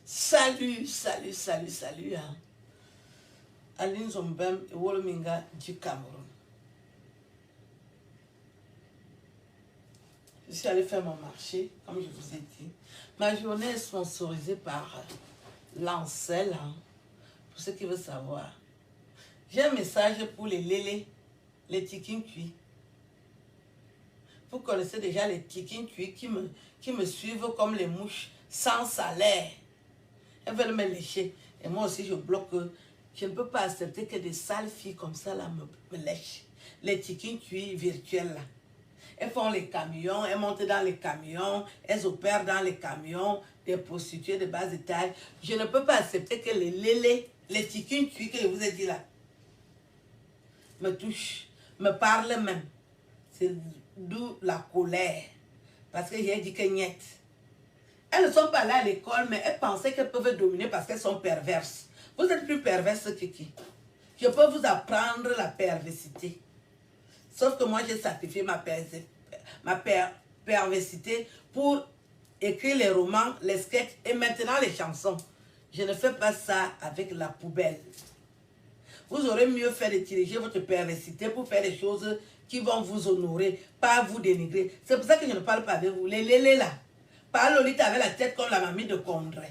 Salut. Hein. Aline Zombem et Wolominga du Cameroun. Je suis allée faire mon marché, comme je vous ai dit. Ma journée est sponsorisée par Lancel, hein, pour ceux qui veulent savoir. J'ai un message pour les lélés, les tikins cuits. Vous connaissez déjà les tikins cuits qui me suivent comme les mouches, sans salaire. Elles veulent me lécher. Et moi aussi, je bloque. Je ne peux pas accepter que des sales filles comme ça là, me lèchent. Les tikins cuits virtuels là. Elles font les camions, elles montent dans les camions, elles opèrent dans les camions, des prostituées de bas étage. Je ne peux pas accepter que les lélés, les tikins cuits que je vous ai dit là, me touchent, me parlent même. C'est d'où la colère. Parce que j'ai dit que niet. Elles ne sont pas là à l'école, mais elles pensaient qu'elles peuvent dominer parce qu'elles sont perverses. Vous êtes plus perverses que qui? Je peux vous apprendre la perversité. Sauf que moi, j'ai sacrifié ma perversité pour écrire les romans, les sketchs et maintenant les chansons. Je ne fais pas ça avec la poubelle. Vous aurez mieux fait de diriger votre perversité pour faire des choses qui vont vous honorer, pas vous dénigrer. C'est pour ça que je ne parle pas avec vous. Les lélés là. Pas Lolita avait la tête comme la mamie de Condré.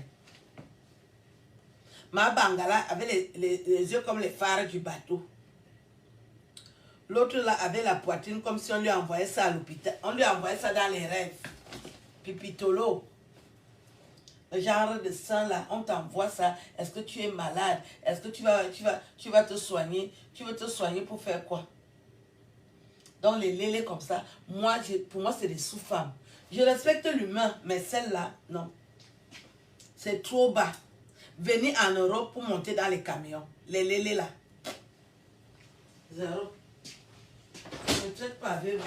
Ma Bangala avait les yeux comme les phares du bateau. L'autre là avait la poitrine comme si on lui envoyait ça à l'hôpital. On lui envoyait ça dans les rêves. Pipitolo. Le genre de sang là, on t'envoie ça. Est-ce que tu es malade? Est-ce que tu vas te soigner? Tu veux te soigner pour faire quoi? Donc les lélés comme ça, pour moi c'est des sous-femmes. Je respecte l'humain, mais celle-là, non. C'est trop bas. Venez en Europe pour monter dans les camions. Les lélés là. Zéro. Je ne traite pas avec vous.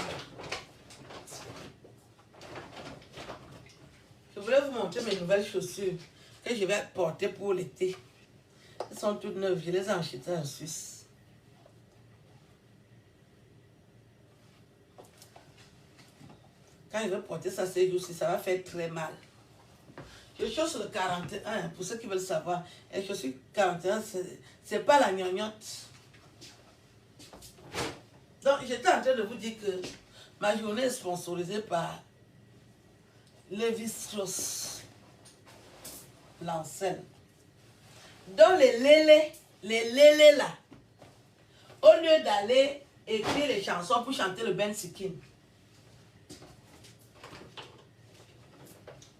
Je voulais vous montrer mes nouvelles chaussures que je vais porter pour l'été. Elles sont toutes neuves. Je les ai achetées en Suisse. Quand je vais porter ça ces jours-ci, ça va faire très mal. Je chausse le 41, pour ceux qui veulent savoir. Et je suis 41, c'est pas la gnognotte. Donc, j'étais en train de vous dire que ma journée est sponsorisée par Lévi-Strauss, Lancel. Donc, les lélés là, au lieu d'aller écrire les chansons pour chanter le Ben Sikin,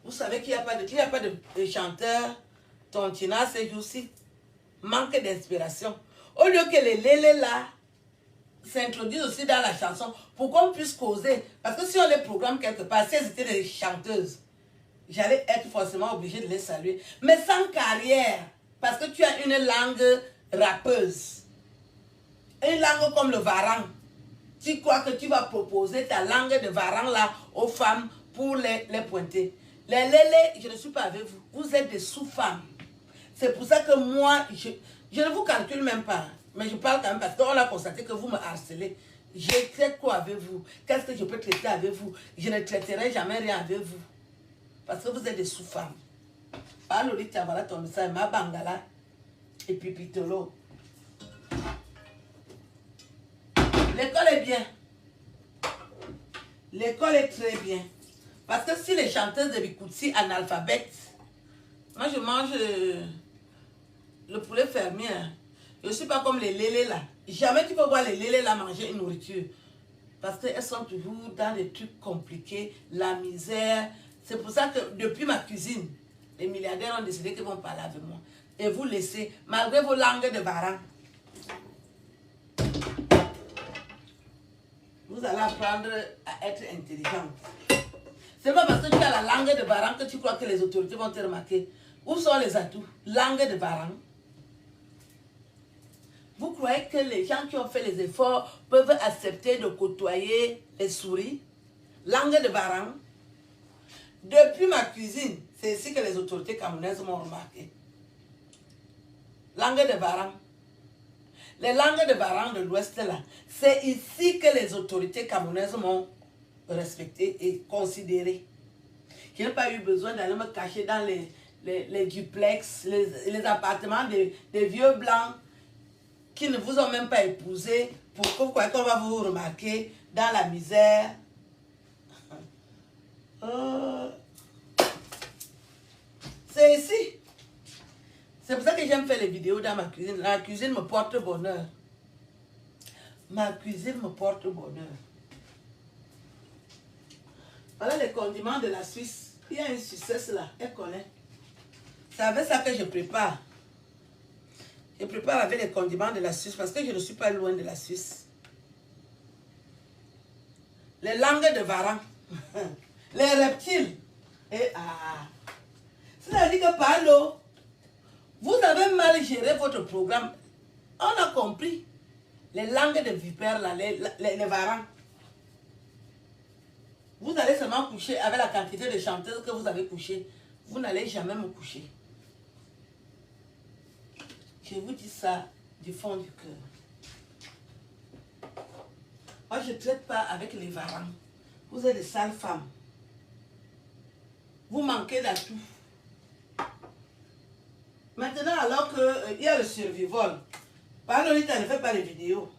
vous savez qu'il n'y a pas de chanteur tontina ces jours-ci. Manque d'inspiration. Au lieu que les lélés là s'introduisent aussi dans la chanson pour qu'on puisse causer. Parce que si on les programme quelque part, si elles étaient des chanteuses, j'allais être forcément obligée de les saluer. Mais sans carrière. Parce que tu as une langue rappeuse. Une langue comme le varan. Tu crois que tu vas proposer ta langue de varan là aux femmes pour les pointer. Les lélés, je ne suis pas avec vous. Vous êtes des sous-femmes. C'est pour ça que moi, je ne vous calcule même pas. Mais je parle quand même parce qu'on a constaté que vous me harcelez. Je traite quoi avec vous? Qu'est-ce que je peux traiter avec vous? Je ne traiterai jamais rien avec vous. Parce que vous êtes des sous-femmes. Pas Lolita, voilà ton message. Ma Bangala et Pipitolo. L'école est bien. L'école est très bien. Parce que si les chanteuses de Bikoutsi analphabètes, moi je mange le poulet fermier. Je ne suis pas comme les lélés là. Jamais tu peux voir les lélés là manger une nourriture. Parce qu'elles sont toujours dans des trucs compliqués, la misère. C'est pour ça que depuis ma cuisine, les milliardaires ont décidé qu'ils vont parler avec moi. Et vous laissez, malgré vos langues de varan. Vous allez apprendre à être intelligente. C'est pas parce que tu as la langue de varan que tu crois que les autorités vont te remarquer. Où sont les atouts? Langue de varan. Vous croyez que les gens qui ont fait les efforts peuvent accepter de côtoyer les souris? Langue de varan. Depuis ma cuisine, c'est ici que les autorités camerounaises m'ont remarqué. Langue de varan. Les langues de varan de l'Ouest là, c'est ici que les autorités camerounaises m'ont respecté et considéré. Je n'ai pas eu besoin d'aller me cacher dans les duplex, les appartements des vieux blancs qui ne vous ont même pas épousé pour que vous croyez qu'on va vous remarquer dans la misère. C'est ici. C'est pour ça que j'aime faire les vidéos dans ma cuisine. La cuisine me porte bonheur. Ma cuisine me porte bonheur. Voilà les condiments de la Suisse. Il y a une Suissesse là, elle connaît. C'est avec ça que je prépare. Je prépare avec les condiments de la Suisse parce que je ne suis pas loin de la Suisse. Les langues de Varan. Les reptiles. Et c'est-à-dire que par l'eau, vous avez mal géré votre programme. On a compris. Les langues de vipères, là, les varans. Vous allez seulement coucher avec la quantité de chanteuses que vous avez couché. Vous n'allez jamais me coucher. Je vous dis ça du fond du cœur. Moi, je ne traite pas avec les varans. Vous êtes des sales femmes. Vous manquez d'atout. Maintenant, alors qu'il y a le survival, Lolita ne fait pas les vidéos.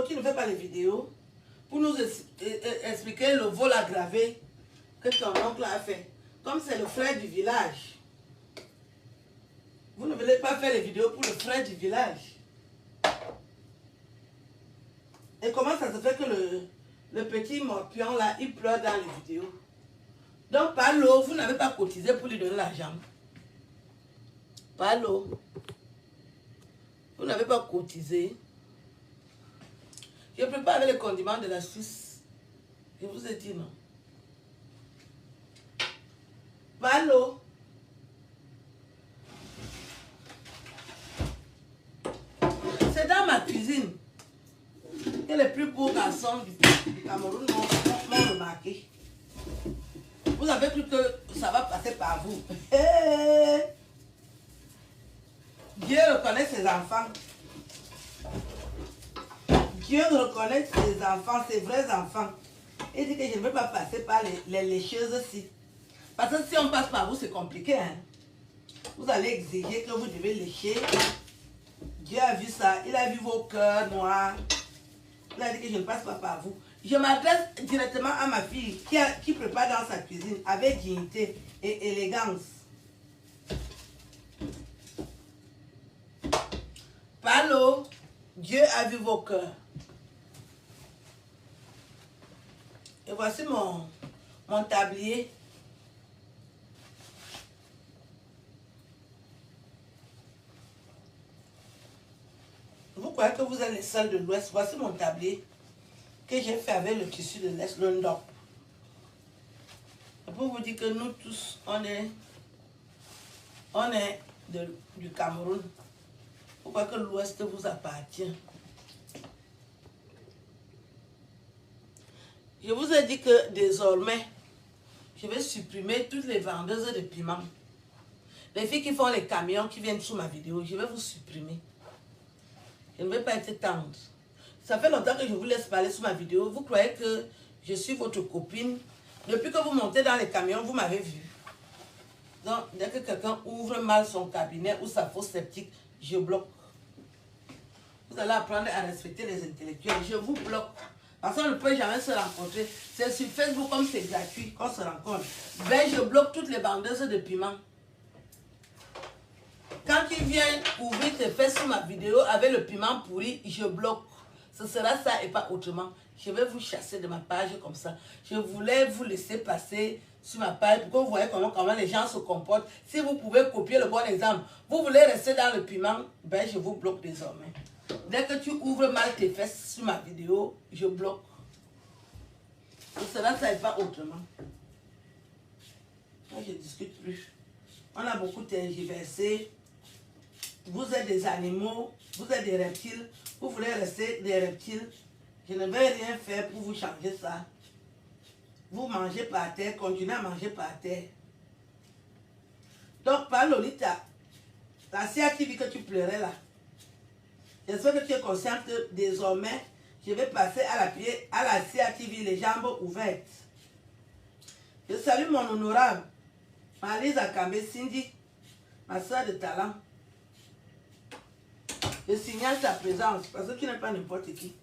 Tu ne fais pas les vidéos pour nous expliquer le vol aggravé que ton oncle a fait. Comme c'est le frère du village. Vous ne voulez pas faire les vidéos pour le frère du village. Et comment ça se fait que le petit morpion là, il pleure dans les vidéos? Donc par l'eau, vous n'avez pas cotisé pour lui donner l'argent. Par l'eau. Vous n'avez pas cotisé. Je prépare avec les condiments de la Suisse. Je vous ai dit non. Par l'eau. C'est dans ma cuisine que les plus beaux garçons du Cameroun m'ont remarqué. Vous avez cru que ça va passer par vous. Dieu reconnaît ses enfants. Dieu reconnaît ses enfants, ses vrais enfants. Et dit que je ne veux pas passer par les lécheuses-ci. Parce que si on passe par vous, c'est compliqué. Hein? Vous allez exiger que vous devez lécher. Dieu a vu ça. Il a vu vos cœurs noirs. Il a dit que je ne passe pas par vous. Je m'adresse directement à ma fille qui prépare dans sa cuisine avec dignité et élégance. Par l'eau, Dieu a vu vos cœurs. Et voici mon tablier. Vous croyez que vous êtes les seuls de l'Ouest? Voici mon tablier que j'ai fait avec le tissu de l'Est, le Ndop. Pour vous dire que nous tous, on est du Cameroun. Vous croyez que l'Ouest vous appartient? Je vous ai dit que désormais, je vais supprimer toutes les vendeuses de piments. Les filles qui font les camions, qui viennent sous ma vidéo, je vais vous supprimer. Je ne vais pas être tendre. Ça fait longtemps que je vous laisse parler sous ma vidéo. Vous croyez que je suis votre copine. Depuis que vous montez dans les camions, vous m'avez vu. Donc, dès que quelqu'un ouvre mal son cabinet ou sa fosse septique, je bloque. Vous allez apprendre à respecter les intellectuels. Je vous bloque. Parce qu'on ne peut jamais se rencontrer. C'est sur Facebook, comme c'est gratuit, qu'on se rencontre. Ben, je bloque toutes les vendeuses de piments. Quand tu viens ouvrir tes fesses sur ma vidéo avec le piment pourri, je bloque. Ce sera ça et pas autrement. Je vais vous chasser de ma page comme ça. Je voulais vous laisser passer sur ma page pour que vous voyez comment les gens se comportent. Si vous pouvez copier le bon exemple, vous voulez rester dans le piment, ben je vous bloque désormais. Dès que tu ouvres mal tes fesses sur ma vidéo, je bloque. Ce sera ça et pas autrement. Moi, je ne discute plus. On a beaucoup tergiversé. Vous êtes des animaux, vous êtes des reptiles, vous voulez rester des reptiles. Je ne vais rien faire pour vous changer ça. Vous mangez par terre, continuez à manger par terre. Donc, par Lolita, la CATV que tu pleurais là, j'espère que tu es consciente que désormais, je vais passer à la CATV, les jambes ouvertes. salue mon honorable, Marisa Kambe Cindy, ma soeur de talent. Je signale ta présence parce que tu n'es pas n'importe qui.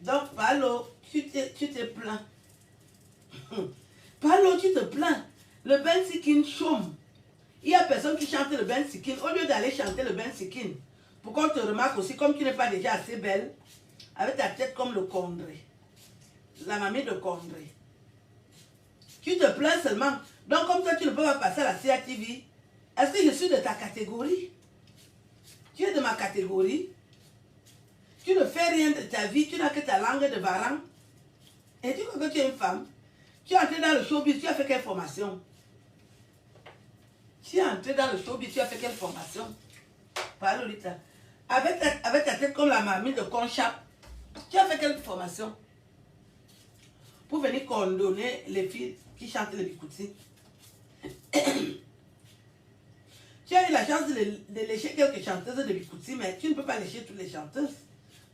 Donc, Palo, tu te plains. Palo, tu te plains. Le Ben Sikin chôme. Il y a personne qui chante le Ben Sikin. Au lieu d'aller chanter le Ben Sikin, pour qu'on te remarque aussi, comme tu n'es pas déjà assez belle, avec ta tête comme le Condré. La mamie de Condré. Tu te plains seulement. Donc, comme toi, tu ne peux pas passer à la CATV. Est-ce que je suis de ta catégorie? Tu es de ma catégorie. Tu ne fais rien de ta vie. Tu n'as que ta langue de varan. Et tu crois que tu es une femme. Tu es entré dans le showbiz. Tu as fait quelle formation? Tu es entré dans le showbiz. Tu as fait quelle formation? Parle, Lolita. Avec ta tête comme la mamie de Concha. Tu as fait quelle formation? Pour venir condamner les filles qui chantent le bikouti. Tu as eu la chance de lécher quelques chanteuses de bikouti, mais tu ne peux pas lécher toutes les chanteuses.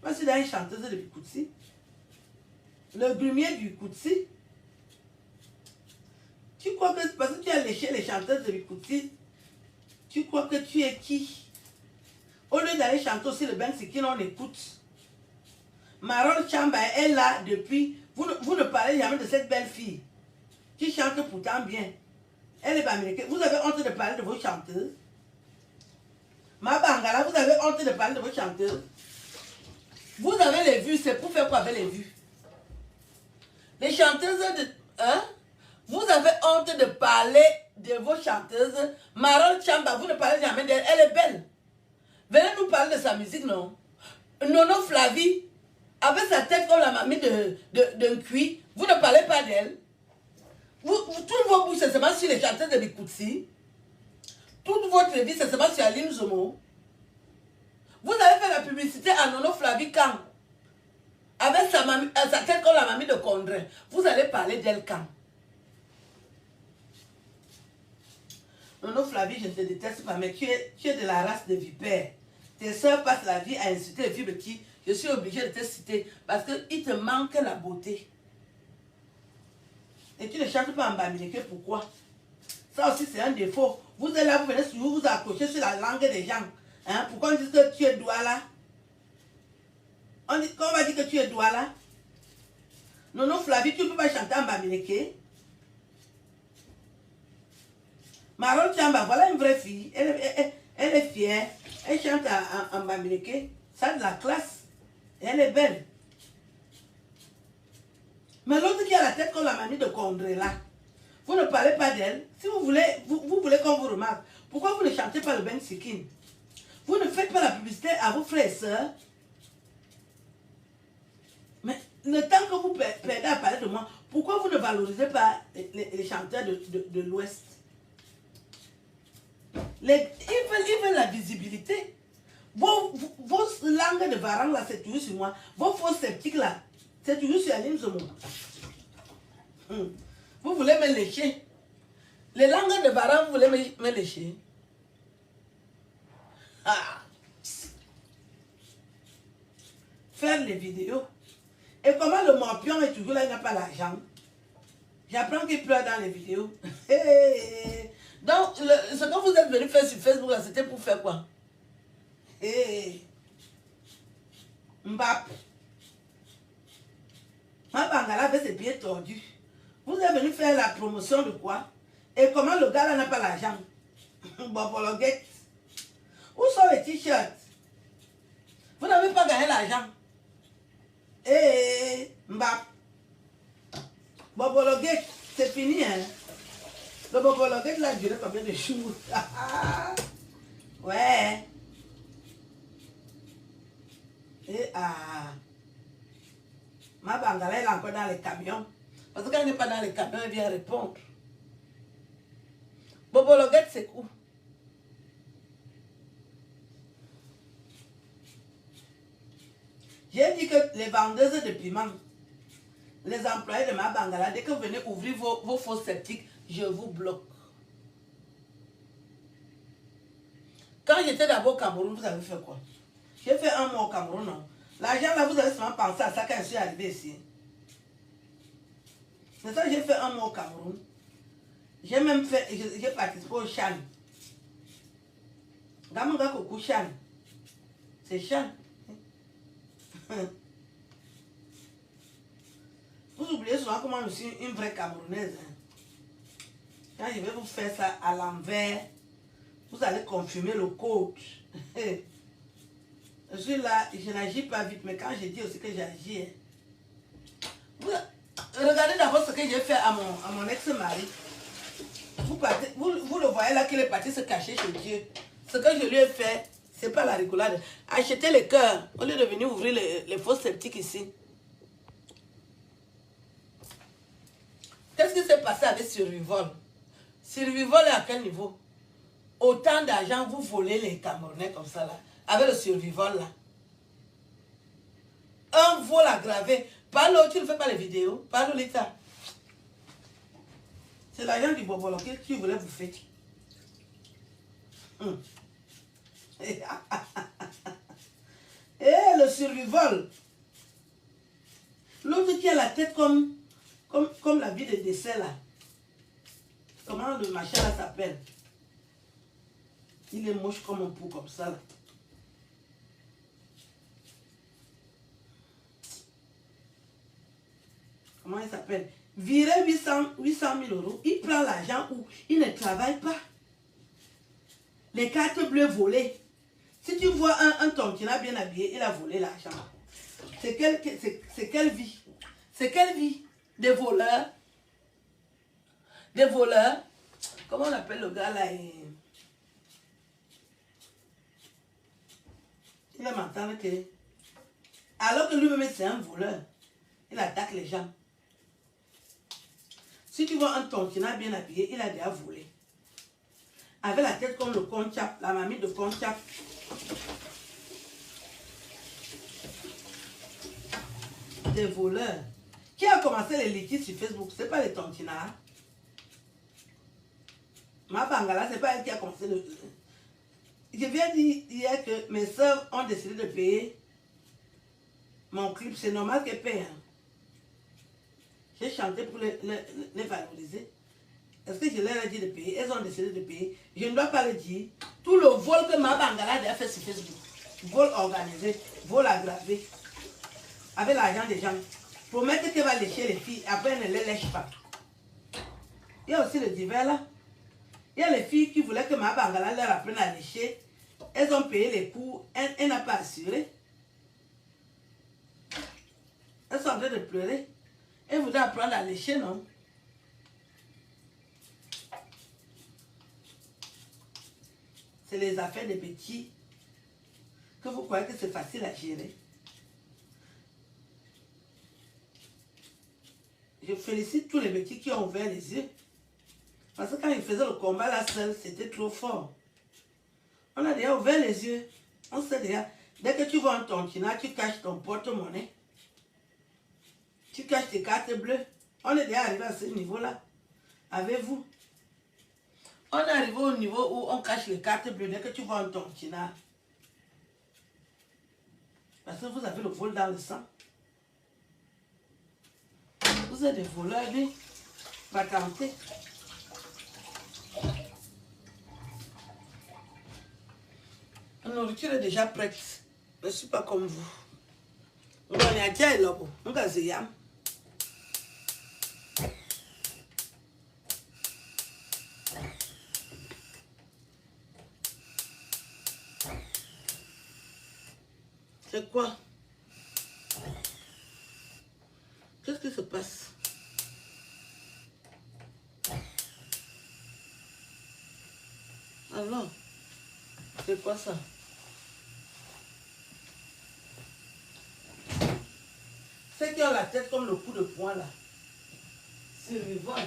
Moi, je suis dans une chanteuse de bikouti. Le grumier du bikouti. Tu crois que parce que tu as léché les chanteuses de bikouti, tu crois que tu es qui? Au lieu d'aller chanter aussi le Ben Sikin, on écoute. Marol Chamba est là depuis. Vous ne parlez jamais de cette belle fille qui chante pourtant bien. Elle est américaine. Vous avez honte de parler de vos chanteuses? Ma Bangala, vous avez honte de parler de vos chanteuses? Vous avez les vues, c'est pour faire quoi avec les vues? Les chanteuses de... Hein? Vous avez honte de parler de vos chanteuses. Marol Chamba, vous ne parlez jamais d'elle. Elle est belle. Venez nous parler de sa musique, non? Nono Flavie, avec sa tête comme la mamie d'un cuit, vous ne parlez pas d'elle. Toutes vos bouches, c'est seulement sur les chanteuses de Bikouti. Toute votre vie, c'est seulement sur Aline Zomo. Vous avez fait la publicité à Nono Flavie quand? Avec sa tête comme la mamie de Condré. Vous allez parler d'elle quand? Nono Flavie, je ne te déteste pas, mais tu es de la race de vipères. Tes soeurs passent la vie à insulter les filles petites. Je suis obligée de te citer parce qu'il te manque la beauté. Et tu ne chantes pas en bamileke, pourquoi? Ça aussi, c'est un défaut. Vous êtes là, vous venez sur vous accrocher sur la langue des gens. Hein? Pourquoi on dit que tu es douala? Quand on va dire que tu es douala? Non, non, Flavie, tu ne peux pas chanter en bamileke. Marol Chamba, voilà une vraie fille. Elle est fière. Elle chante en bamileke. Ça a de la classe. Et elle est belle. Mais l'autre qui a la tête comme la mamie de Condré là, vous ne parlez pas d'elle. Si vous voulez, vous voulez qu'on vous remarque, pourquoi vous ne chantez pas le Ben Sikin? Vous ne faites pas la publicité à vos frères et sœurs. Mais le temps que vous perdez à parler de moi, pourquoi vous ne valorisez pas les chanteurs de l'Ouest? Ils veulent la visibilité. Vos langues de varang là, c'est toujours sur moi. Vos faux sceptiques là, c'est toujours sur Aline Zomo. Vous voulez me lécher. Les langues de varang, vous voulez me lécher. Ah. Faire les vidéos. Et comment le morpion est toujours là, il n'a pas l'argent. J'apprends qu'il pleure dans les vidéos. Donc, ce que vous êtes venu faire sur Facebook, c'était pour faire quoi? Mbap. Ma Bangala avait ses pieds tordus. Vous êtes venu faire la promotion de quoi? Et comment le gars là n'a pas l'argent? Bobologuette. Où sont les t-shirts? Vous n'avez pas gagné l'argent. Mbap. Bobologuette, c'est fini, hein? Le Bobologuette là a duré combien de jours? Ouais. Ma Bangala, elle est encore dans les camions. Parce que quand elle n'est pas dans les camions, elle vient répondre. Bobologuette, c'est où? J'ai dit que les vendeuses de piments, les employés de ma Bangala, dès que vous venez ouvrir vos faux sceptiques, je vous bloque. Quand j'étais d'abord au Cameroun, vous avez fait quoi? J'ai fait un mois au Cameroun, non? L'argent là, vous avez seulement pensé à ça quand je suis arrivé ici. C'est ça que j'ai fait un mois au Cameroun. J'ai même fait, j'ai participé au Chan. Gamanga Koku Chan. C'est Chan. Vous oubliez souvent comment je suis une vraie Camerounaise. Hein. Quand je vais vous faire ça à l'envers, vous allez confirmer le code. Je suis là, je n'agis pas vite, mais quand je dis aussi que j'agis. Regardez d'abord ce que j'ai fait à mon ex-mari. Vous le voyez là qu'il est parti se cacher chez Dieu. Ce que je lui ai fait, c'est pas la rigolade. Acheter les cœurs au lieu de venir ouvrir les fosses sceptiques ici. Qu'est-ce qui s'est passé avec Survivol? Survivol est à quel niveau? Autant d'argent, vous volez les Camerounais comme ça là. Avec le Survivol là. Un vol aggravé. Parle, tu ne fais pas les vidéos. Parle l'État. C'est l'argent du bobolo que tu voulais bouffer. Et le Survivol. L'autre qui a la tête comme la vie de décès là. Comment le machin là s'appelle? Il est moche comme un pou comme ça là. Comment il s'appelle? Virer 800 000 euros. Il prend l'argent où il ne travaille pas. Les cartes bleues volées. Si tu vois un tontina bien habillé, il a volé l'argent. C'est quelle vie? C'est quelle vie? Des voleurs. Des voleurs. Comment on appelle le gars là? Il va m'entendre que... Alors que lui-même c'est un voleur. Il attaque les gens. Si tu vois un tontina bien habillé, il a déjà volé. Avec la tête comme le Conchap, la mamie de Conchap. Des voleurs. Qui a commencé les litiges sur Facebook? C'est pas les tontinas. Ma Bangala, c'est pas elle qui a commencé le... Je viens dire hier que mes soeurs ont décidé de payer mon clip. C'est normal qu'elles payent. Hein. J'ai chanté pour les valoriser. Est-ce que je leur ai dit de payer? Elles ont décidé de payer. Je ne dois pas le dire. Tout le vol que ma Bangala a fait sur Facebook. Vol organisé, vol aggravé. Avec l'argent des gens. Promettre qu'elle va lécher les filles. Après, elle ne les lèche pas. Il y a aussi le divers là. Il y a les filles qui voulaient que ma Bangala leur apprenne à lécher. Elles ont payé les cours. Elle n'a pas assuré. Elles sont en train de pleurer. Elles voudraient apprendre à lécher, non? C'est les affaires des petits que vous croyez que c'est facile à gérer. Je félicite tous les petits qui ont ouvert les yeux. Parce que quand ils faisaient le combat là seul, c'était trop fort. On a déjà ouvert les yeux. On sait déjà. Dès que tu vois un tontina, tu caches ton porte-monnaie. Tu caches tes cartes bleues. On est déjà arrivé à ce niveau-là. Avec vous. On est arrivé au niveau où on cache les cartes bleues dès que tu vois un tontina. Parce que vous avez le vol dans le sang. Vous êtes des voleurs, lui. Va tenter. La nourriture est déjà prête. Je ne suis pas comme vous. On est à Dja et Lobo. On va zéyam. C'est quoi? Qu'est-ce qui se passe? Alors, c'est quoi ça? Ceux qui ont la tête comme le coup de poing là. Survivol.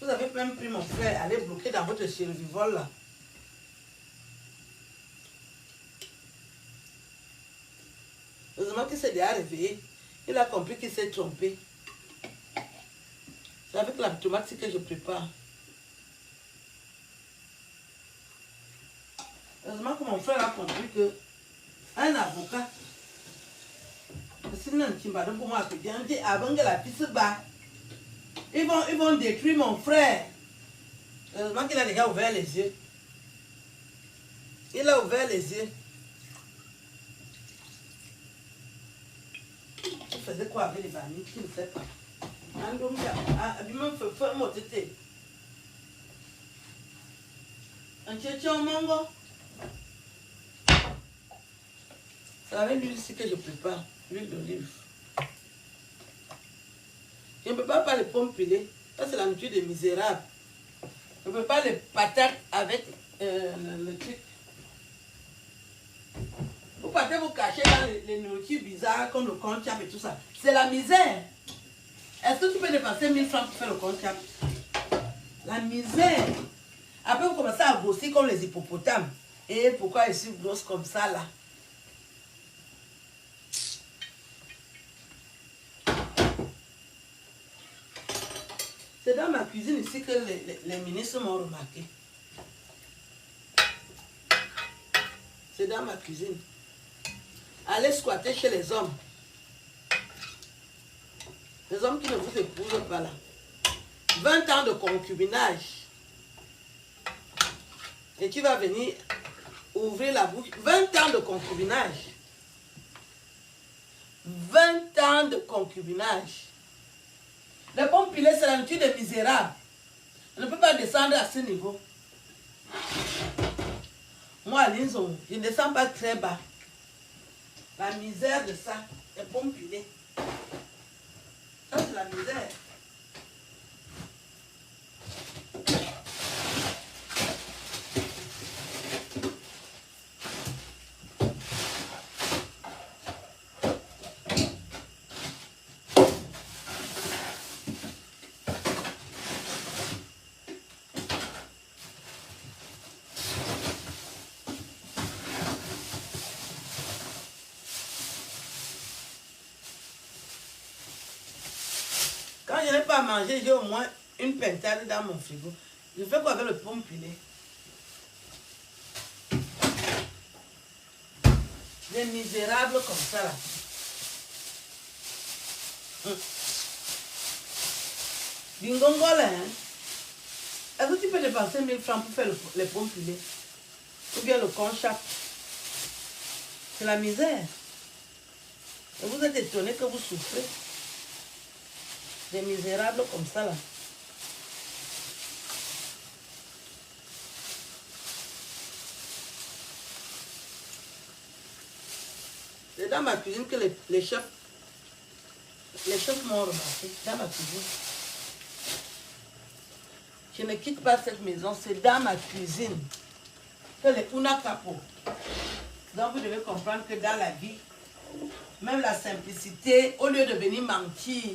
Vous avez même pris mon frère, aller bloquer dans votre Survivol là. Heureusement qu'il s'est déjà réveillé. Il a compris qu'il s'est trompé. C'est avec la tomate que je prépare. Heureusement que mon frère a compris que un avocat, si Ils vont détruire mon frère. Heureusement qu'il a déjà ouvert les yeux. Il a ouvert les yeux. Il faisait quoi avec les vanilles? Je ne sais pas. Un tchétchon mango. C'est avec l'huile ici que je prépare. L'huile d'olive. Je ne peux pas faire les pommes pilées. Ça, c'est la nourriture des misérables. Je ne peux pas les patates avec le truc. Vous partez vous cacher dans les nourritures bizarres comme le conchap et tout ça. C'est la misère. Est-ce que tu peux dépenser 1000 francs pour faire le conchap? La misère. Après, vous commencez à grossir comme les hippopotames. Et pourquoi je suis grosse comme ça là? C'est dans ma cuisine ici que les ministres m'ont remarqué. C'est dans ma cuisine. Allez squatter chez les hommes. Les hommes qui ne vous épousent pas là. 20 ans de concubinage. Et tu vas venir ouvrir la bouche. 20 ans de concubinage. 20 ans de concubinage. Les pommes pilées, c'est la nature des misérables. On ne peut pas descendre à ce niveau. Moi, Linzo, je ne descends pas très bas. La misère de ça, les pommes pilées. Ça, c'est la misère. Quand je n'ai pas mangé, j'ai au moins une pintade dans mon frigo. Je fais quoi avec le pomme pilé? Des misérables comme ça là. Bingongo là, hein? Est-ce que tu peux dépenser 1000 francs pour faire les pommes pilées? Ou bien le conchap? C'est la misère. Et vous êtes étonné que vous souffrez. Des misérables comme ça là. C'est dans ma cuisine que les chefs m'ont remarqué. Dans ma cuisine. Je ne quitte pas cette maison, c'est dans ma cuisine que les unakapo. Donc vous devez comprendre que dans la vie, même la simplicité, au lieu de venir mentir,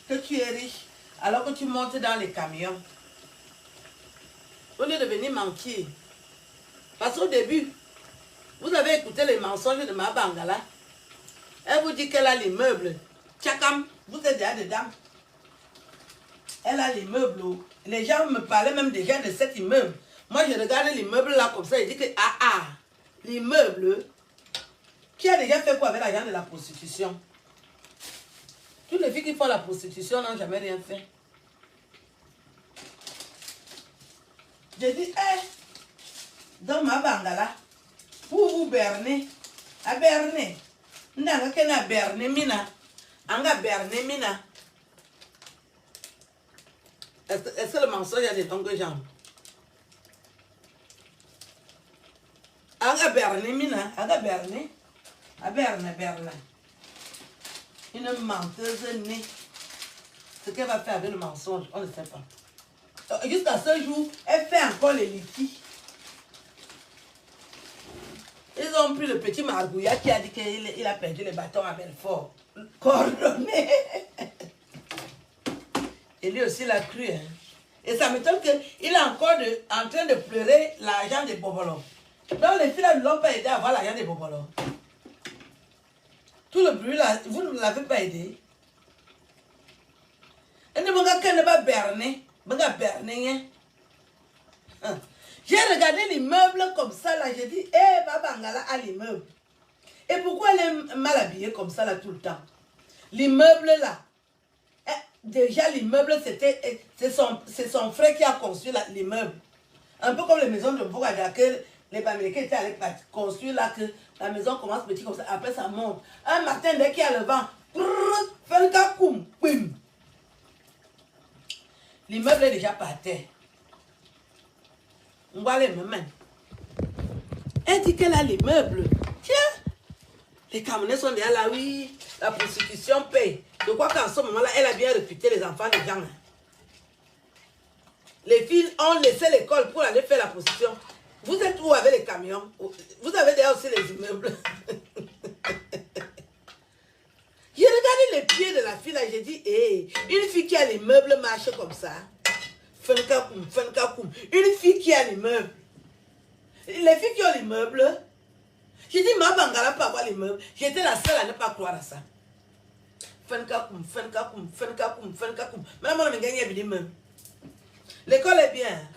que tu es riche, alors que tu montes dans les camions. Au lieu de venir mentir. Parce qu'au début, vous avez écouté les mensonges de ma Bangala. Elle vous dit qu'elle a l'immeuble. Tchakam, vous êtes déjà dedans. Elle a l'immeuble. Les gens me parlaient même déjà de cet immeuble. Moi, je regarde l'immeuble là comme ça et je dis que, l'immeuble, qui a déjà fait quoi avec l'argent de la prostitution? Toutes les filles qui font la prostitution n'ont jamais rien fait. J'ai dit, dans ma Bangala, pour vous berner, à berner, n'a qu'à berner mina, anga berner mina. Est-ce que le mensonge a des longues jambes? Anga berner mina, anga berner, à berner. Une menteuse née. Ce qu'elle va faire avec le mensonge, on ne sait pas. Jusqu'à ce jour, elle fait encore les litiges. Ils ont pris le petit Margouilla qui a dit qu'il a perdu les bâtons à Belfort. Coordonné. Et lui aussi l'a cru. Hein. Et ça m'étonne qu'il est encore en train de pleurer l'argent des Bobolons. Donc les filles ne l'ont pas aidé à avoir l'argent des Bobolons. Tout le bruit là, vous ne l'avez pas aidé. Et ne me pas berner. J'ai regardé l'immeuble comme ça là, j'ai dit, Baba Ngala a l'immeuble. Et pourquoi elle est mal habillée comme ça là tout le temps? L'immeuble là, déjà l'immeuble c'est son frère qui a construit l'immeuble. Un peu comme les maisons de Bourada que les Américains étaient allés construire là, que la maison commence petit comme ça, après ça monte. Un matin dès qu'il y a le vent, l'immeuble est déjà par terre. On voit les mêmes. Elle dit qu'elle a l'immeuble. Tiens, les Camerounais sont déjà là, oui. La prostitution paye. Je crois qu'en ce moment-là, elle a bien recruté les enfants des gens. Les filles ont laissé l'école pour aller faire la prostitution. Vous êtes où avec les camions? Vous avez déjà aussi les immeubles. J'ai regardé les pieds de la fille là, j'ai dit, hey, une fille qui a l'immeuble marche comme ça. Une fille qui a l'immeuble. Les filles qui ont l'immeuble, j'ai dit, ma bangala pas avoir l'immeuble. J'étais la seule à ne pas croire à ça. Maintenant, on me gagne l'immeuble. L'école est bien.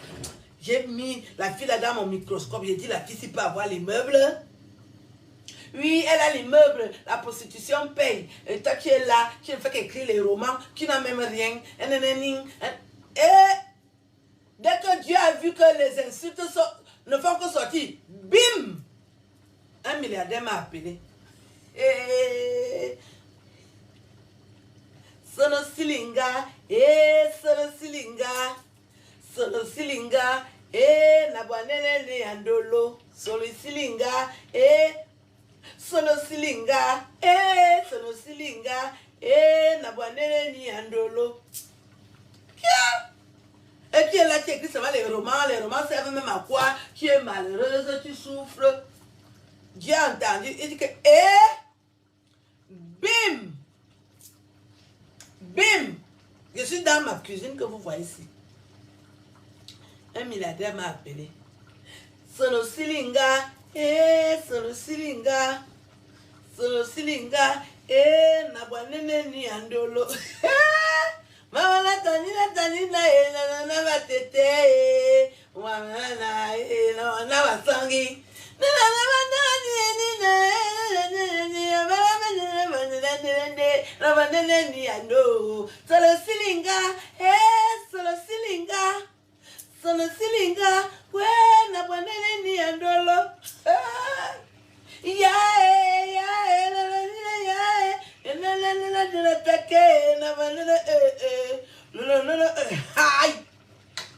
J'ai mis la fille là dans mon microscope. J'ai dit, la fille, si peut avoir l'immeuble. Oui, elle a l'immeuble. La prostitution paye. Et toi, tu es là. Tu ne fais qu'écrire les romans. Tu n'as même rien. Et dès que Dieu a vu que les insultes ne font que sortir, bim! Un milliardaire m'a appelé. Sono silinga. Sono silinga. Solo silinga, nabwanene ni andolo. Solo silinga, solo silinga, solo silinga, nabwanene ni andolo. Et puis là, tu écris seulement les romans servent même à quoi? Tu es malheureuse, tu souffres. Dieu a entendu, il dit que, bim, bim, je suis dans ma cuisine que vous voyez ici. Un milliardaire m'a appelé. Sono silinga, sono silinga, sono silinga, nabwanene ni andolo. Mama la tanina, na batete, wana na wasangi. Nabwanene ni ando. Sono silinga, sono silinga. Sono silinga, we na bwanene ni andolo. Il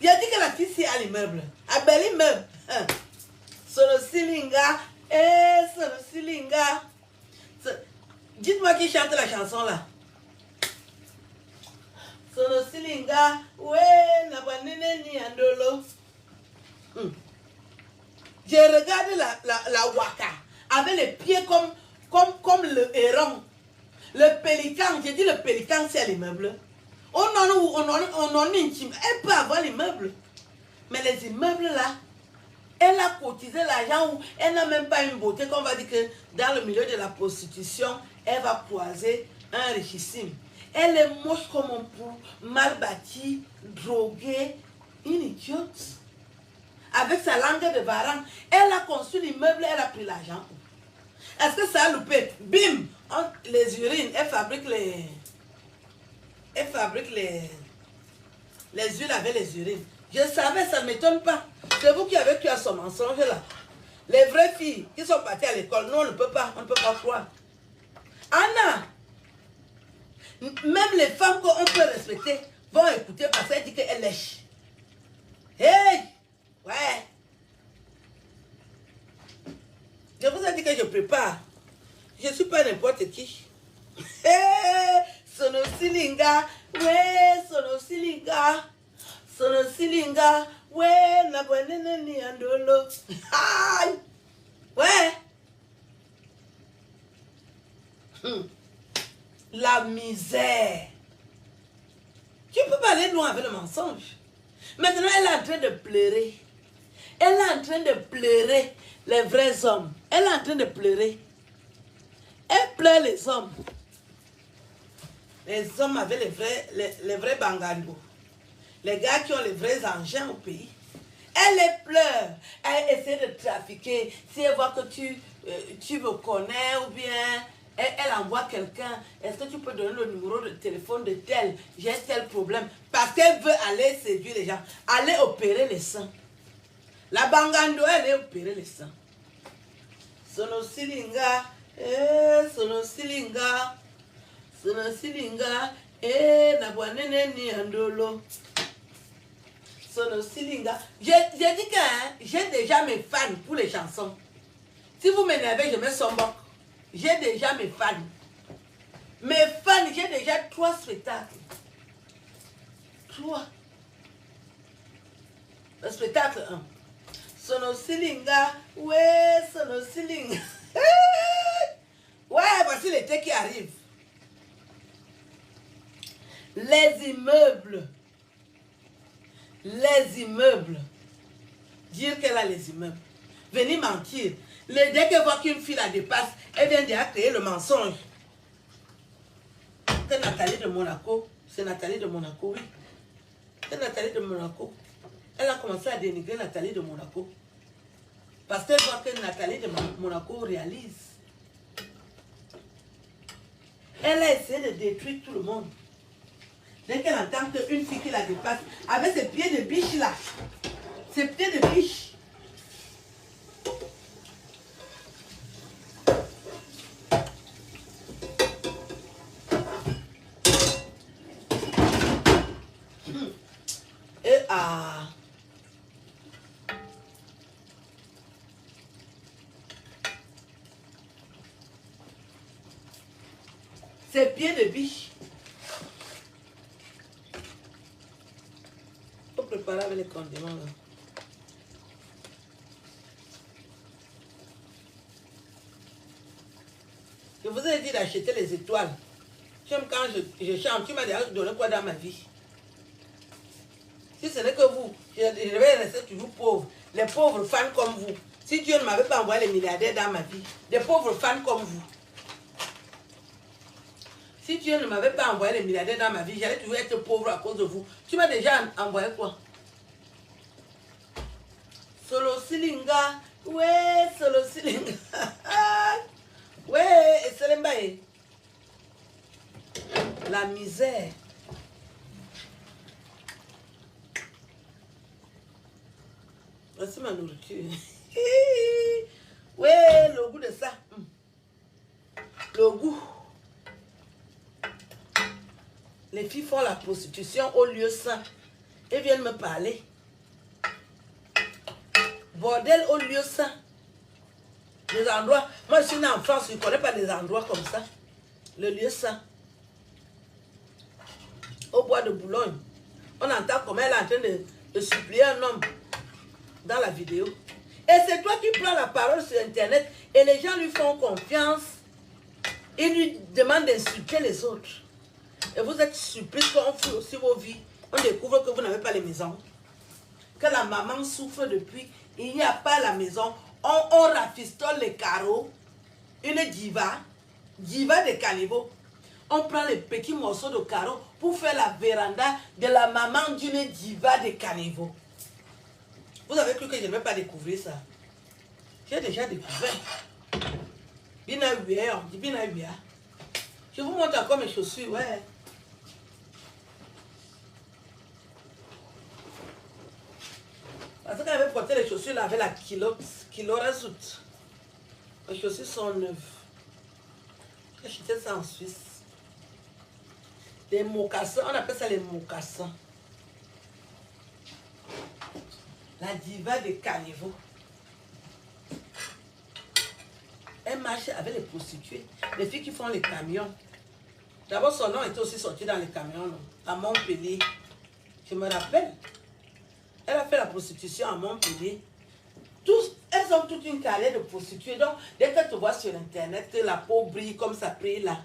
a dit que la fille c'est à l'immeuble. À bel immeuble. Sono silinga, sono silinga. Dites-moi qui chante la chanson là. Sono silinga, we na banene ni andolo. J'ai regardé la waka avec les pieds comme le héron. Le pélican, j'ai dit le pélican c'est l'immeuble. On en intime. Elle peut avoir l'immeuble. Mais les immeubles là, elle a cotisé l'argent où elle n'a même pas une beauté qu'on va dire que dans le milieu de la prostitution, elle va croiser un richissime. Elle est moche comme un pou, mal bâtie, droguée, une idiote. Avec sa langue de varan, elle a construit l'immeuble, elle a pris l'argent. Est-ce que ça a loupé? Bim! Les urines, elle fabrique les... Elle fabrique les huiles avec les urines. Je savais, ça ne m'étonne pas. C'est vous qui avez cru à son mensonge là. Les vraies filles qui sont parties à l'école, nous on ne peut pas croire. Anna! Même les femmes qu'on peut respecter vont écouter parce qu'elle dit qu'elle lèche. Hey! Ouais! Je vous ai dit que je prépare. Je ne suis pas n'importe qui. Hey! Sono silinga, ouais, sono silinga. Sono silinga, ouais, na bwanene ni andolo. Aïe! Ouais! La misère. Tu ne peux pas aller loin avec le mensonge. Maintenant, elle est en train de pleurer. Elle est en train de pleurer les vrais hommes. Elle est en train de pleurer. Elle pleure les hommes. Les hommes avec les vrais bangalos. Les gars qui ont les vrais engins au pays. Elle les pleure. Elle essaie de trafiquer. Si elle voit que tu tu me connais ou bien elle envoie quelqu'un, est-ce que tu peux donner le numéro de téléphone de tel, j'ai tel problème, parce qu'elle veut aller séduire les gens, aller opérer les seins. La bangando, elle est opérer les seins. Sono silinga, sono silinga, nabwanene ni andolo. Sono silinga. J'ai dit que j'ai déjà mes fans pour les chansons. Si vous m'énervez, je mets son boc. J'ai déjà mes fans. Mes fans, j'ai déjà 3 spectacles. 3. Le spectacle 1. Sono silinga, ouais, sono silinga. Ouais, voici l'été qui arrive. Les immeubles. Les immeubles. Dire qu'elle a les immeubles. Venir mentir. Dès qu'elle voit qu'une fille la dépasse, elle vient déjà créer le mensonge. C'est Nathalie de Monaco. C'est Nathalie de Monaco, oui. C'est Nathalie de Monaco. Elle a commencé à dénigrer Nathalie de Monaco. Parce qu'elle voit que Nathalie de Monaco réalise. Elle a essayé de détruire tout le monde. Dès qu'elle entend qu'une fille qui la dépasse, avec ses pieds de biche là, ses pieds de biche. Et à... ses pieds de biche. Il faut préparer avec les condiments là. Je vous ai dit d'acheter les étoiles. J'aime quand je chante. Tu m'as déjà donné quoi dans ma vie? Si ce n'est que vous, je vais rester toujours pauvre. Les pauvres fans comme vous. Si Dieu ne m'avait pas envoyé les milliardaires dans ma vie, des pauvres fans comme vous. Si Dieu ne m'avait pas envoyé les milliardaires dans ma vie, j'allais toujours être pauvre à cause de vous. Tu m'as déjà envoyé quoi? Solo silinga. Ouais, solo silinga. Ouais, et c'est l'embaye. La misère. Voici ma nourriture. Ouais, le goût de ça. Le goût. Les filles font la prostitution au lieu sain. Elles viennent me parler. Bordel au lieu sain. Des endroits. Moi, je suis née en France, je ne connais pas des endroits comme ça. Le lieu sain. Au bois de Boulogne. On entend comme elle est en train de supplier un homme dans la vidéo. Et c'est toi qui prends la parole sur Internet et les gens lui font confiance. Ils lui demandent d'insulter les autres. Et vous êtes surpris qu'on fouille aussi vos vies. On découvre que vous n'avez pas les maisons. Que la maman souffre depuis. Il n'y a pas la maison. On rafistole les carreaux. Une diva. Diva de caniveau. On prend les petits morceaux de carreaux pour faire la véranda de la maman d'une diva de caniveau. Vous avez cru que je ne vais pas découvrir ça? J'ai déjà découvert. Bina huia, on dit bina huia. Je vous montre encore mes chaussures, ouais. Parce qu'elle avait porté les chaussures là avec la kilo razout. Les chaussures sont neuves. J'ai acheté ça en Suisse. Les mocassins, on appelle ça les mocassins. La diva de caniveau. Elle marche avec les prostituées, les filles qui font les camions. D'abord, son nom était aussi sorti dans les camions, non? À Montpellier. Je me rappelle. Elle a fait la prostitution à Montpellier. Elles ont toute une carrière de prostituées. Donc, dès qu'elles te voient sur Internet, que la peau brille comme ça brille là.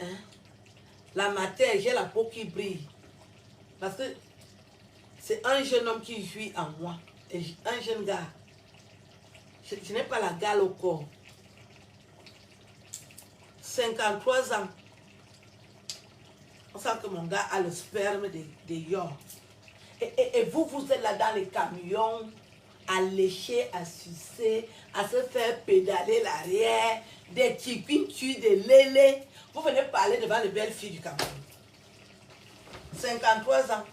Hein? La matière, j'ai la peau qui brille. Parce que c'est un jeune homme qui jouit en moi. Un jeune gars. Je n'ai pas la gale au corps. 53 ans. On sent que mon gars a le sperme des yorks. Et vous êtes là dans les camions. à lécher, à sucer, à se faire pédaler l'arrière, des chiquintus, des lélés. Vous venez parler devant les belles filles du Cameroun. 53 ans.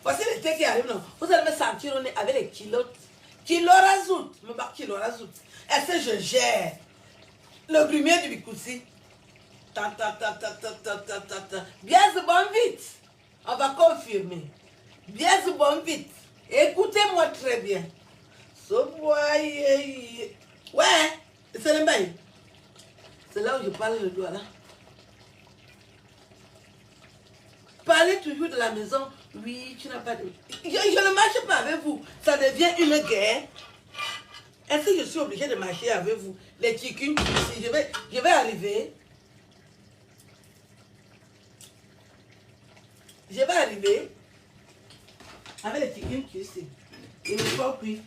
Voici l'été qui arrive, non? Vous allez me sentir avec les kilos. Kilo razout. Me bat kilo razout. Est-ce que je gère le grumier du Bikoussi? Bien de bon vite. On va confirmer. Bien de bon vite. Écoutez-moi très bien. Ouais, c'est le bail. C'est là où je parle le doigt là. Parlez toujours de la maison. Oui, tu n'as pas de... Je ne marche pas avec vous. Ça devient une guerre. Est-ce que je suis obligée de marcher avec vous? Les chickens, je vais arriver. Je vais arriver avec les chickens ici. Il ne faut pas cuire.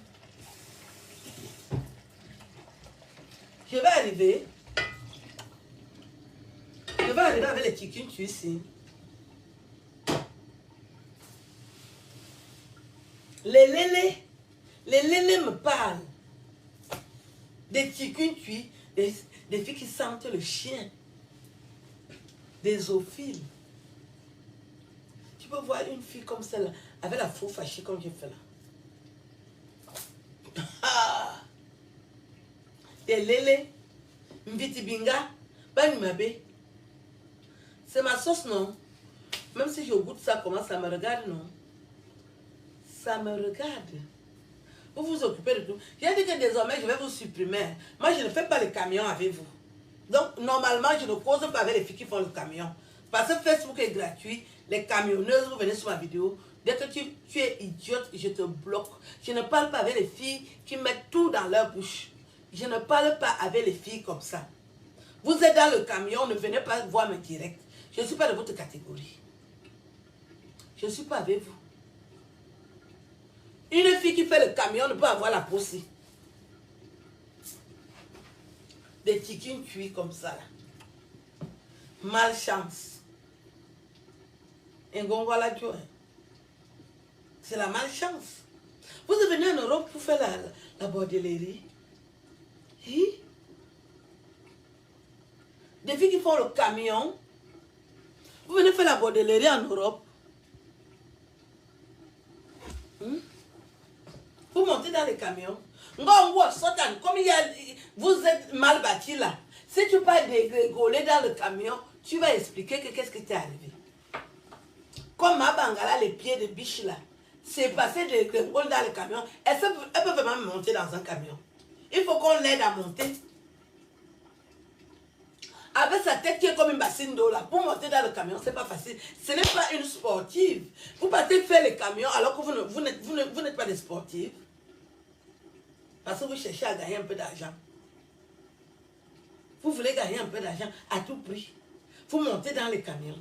Je vais arriver avec les chickens ici. Les lélés me parlent. Des chickens cuits, des filles qui sentent le chien. Des zoophiles. Tu peux voir une fille comme celle-là, avec la faux fâchée comme je fais là. Des lélés, mbitibinga, banimabe. C'est ma sauce, non? Même si je goûte ça, comment ça me regarde, non? Ça me regarde. Vous vous occupez de tout. J'ai dit que désormais, je vais vous supprimer. Moi, je ne fais pas le camion avec vous. Donc, normalement, je ne cause pas avec les filles qui font le camion. Parce que Facebook est gratuit. Les camionneuses, vous venez sur ma vidéo. Dès que tu es idiote, je te bloque. Je ne parle pas avec les filles qui mettent tout dans leur bouche. Je ne parle pas avec les filles comme ça. Vous êtes dans le camion, ne venez pas voir mes directs. Je ne suis pas de votre catégorie. Je ne suis pas avec vous. Une fille qui fait le camion ne peut avoir la possible. Des chickens cuits comme ça là. Malchance. C'est la malchance. Vous êtes venu en Europe pour faire la bordellerie. Des filles qui font le camion. Vous venez faire la bordellerie en Europe. Vous montez dans les camions. Comme vous êtes mal bâti là. Si tu pas dégringoler dans le camion, tu vas expliquer que qu'est-ce qui t'est arrivé. Comme ma bangala, les pieds de biche là, c'est passé de dégringoler dans le camion. Elle peut vraiment monter dans un camion. Il faut qu'on l'aide à monter. Avec sa tête qui est comme une bassine d'eau là, pour monter dans le camion, c'est pas facile. Ce n'est pas une sportive. Vous partez faire les camions alors que vous n'êtes pas des sportifs. Parce que vous cherchez à gagner un peu d'argent. Vous voulez gagner un peu d'argent à tout prix. Vous montez dans les camions.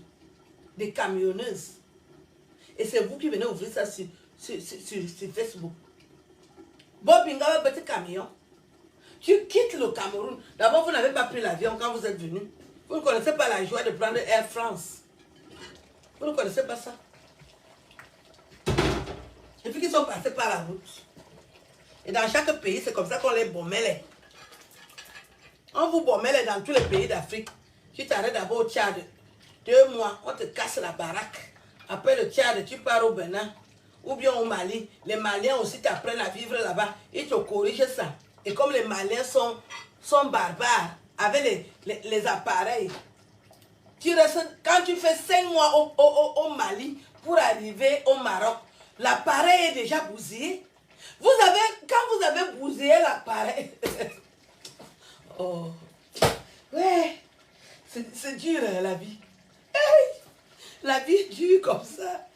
Des camionneuses. Et c'est vous qui venez ouvrir ça sur Facebook. Bobinga, petit camion. Tu quittes le Cameroun. D'abord, vous n'avez pas pris l'avion quand vous êtes venu. Vous ne connaissez pas la joie de prendre Air France. Vous ne connaissez pas ça. Et puis qu'ils sont passés par la route. Et dans chaque pays, c'est comme ça qu'on les bommelle. On vous bommelle dans tous les pays d'Afrique. Tu t'arrêtes d'abord au Tchad. 2 mois, on te casse la baraque. Après le Tchad, tu pars au Bénin. Ou bien au Mali. Les Maliens aussi t'apprennent à vivre là-bas. Ils te corrigent ça. Et comme les Maliens sont barbares, avec les appareils, quand tu fais 5 mois au Mali pour arriver au Maroc, l'appareil est déjà bousillé. Quand vous avez bousillé l'appareil, oh, ouais, c'est dur la vie. Hey, la vie est dure comme ça.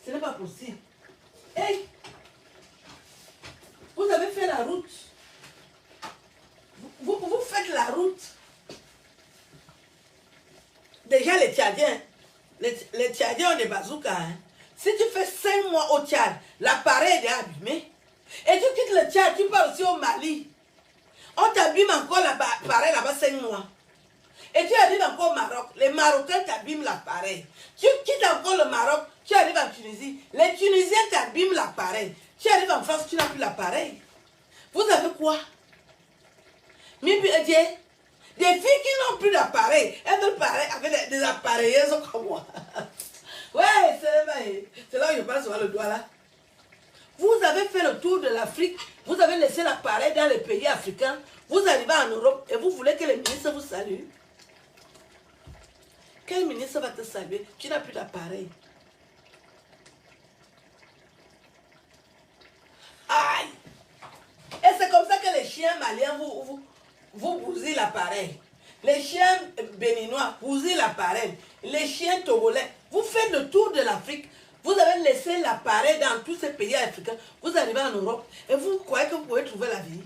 Ce n'est pas possible. Hey, vous avez fait la route. Vous faites la route. Déjà les Tchadiens, les Tchadiens ont des bazookas. Hein. Si tu fais 5 mois au Tchad, l'appareil est abîmé. Et tu quittes le Tchad, tu pars aussi au Mali. On t'abîme encore l'appareil là-bas 5 mois. Et tu arrives encore au Maroc, les Marocains t'abîment l'appareil. Tu quittes encore le Maroc, tu arrives en Tunisie, les Tunisiens t'abîment l'appareil. Tu arrives en France, tu n'as plus l'appareil. Vous avez quoi? Des filles qui n'ont plus d'appareil, elles veulent parler avec des appareilleuses comme moi. Ouais, c'est là où je passe sur le doigt là. Vous avez fait le tour de l'Afrique, vous avez laissé l'appareil dans les pays africains, vous arrivez en Europe et vous voulez que les ministres vous saluent. Quel ministre va te saluer? Tu n'as plus d'appareil. Aïe! Et c'est comme ça que les chiens maliens vous bousillent l'appareil. Les chiens béninois bousillent l'appareil. Les chiens togolais. Vous faites le tour de l'Afrique. Vous avez laissé l'appareil dans tous ces pays africains. Vous arrivez en Europe et vous croyez que vous pouvez trouver la vie.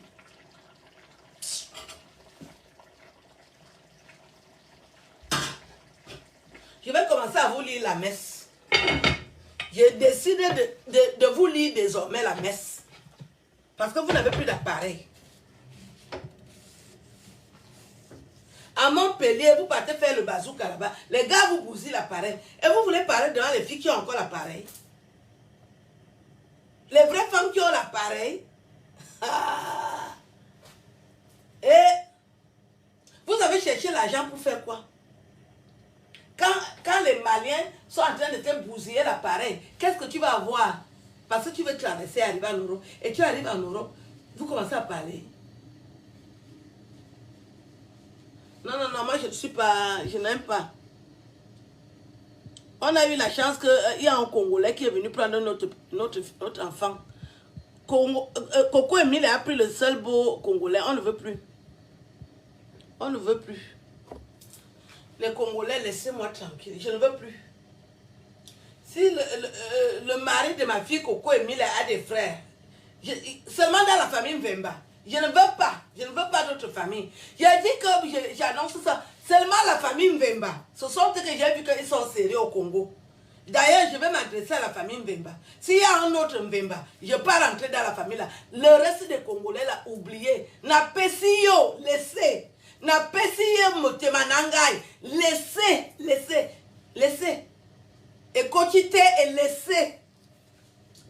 Je vais commencer à vous lire la messe. J'ai décidé de vous lire désormais la messe. Parce que vous n'avez plus d'appareil. À Montpellier, vous partez faire le bazooka là-bas. Les gars vous bousillent l'appareil. Et vous voulez parler devant les filles qui ont encore l'appareil. Les vraies femmes qui ont l'appareil. Et vous avez cherché l'argent pour faire quoi? Quand les Maliens sont en train de te bousiller l'appareil, qu'est-ce que tu vas avoir? Parce que tu veux traverser, arriver en Europe. Et tu arrives en Europe, vous commencez à parler. Non, moi je n'aime pas. On a eu la chance qu'il y a un Congolais qui est venu prendre notre enfant. Coco Emile a pris le seul beau Congolais, on ne veut plus. On ne veut plus. Les Congolais, laissez-moi tranquille, je ne veux plus. Si le mari de ma fille Coco Emile a des frères, seulement dans la famille Mvemba, je ne veux pas d'autre famille. J'ai dit que j'annonce ça, seulement la famille Mvemba. Ce sont ceux que j'ai vu qu'ils sont sérieux au Congo. D'ailleurs, je vais m'adresser à la famille Mvemba. S'il y a un autre Mvemba, je ne peux pas rentrer dans la famille là. Le reste des Congolais là, oubliez. Na pesiyo, laissez. Na pesiyo motemanangai, laissez. Et quotité et laissez.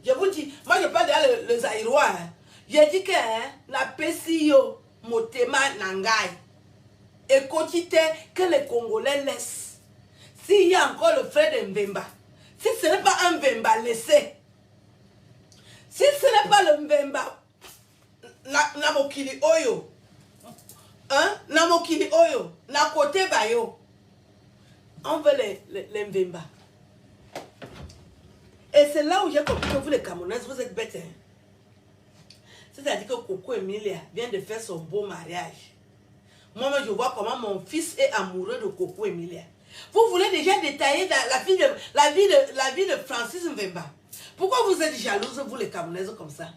Je vous dis, moi je parle de le Zaïrois. Hein. J'ai dit que na pesiyo motema nangai. Et quotité que les Congolais laissent. S'il y a encore le frère de Mvemba, si ce n'est pas un Mvemba, laissez. Si ce n'est pas le Mvemba, na mokili oyo. Hein? Na mokili oyo. Na kote bayo. On veut les Mvemba. Et c'est là où j'ai compris que vous les Camerounaises, vous êtes bêtes. Hein? C'est-à-dire que Coco Emilia vient de faire son beau mariage. Moi, je vois comment mon fils est amoureux de Coco Emilia. Vous voulez déjà détailler la vie de Francis Mvemba. Pourquoi vous êtes jalouses, vous les Camerounaises, comme ça?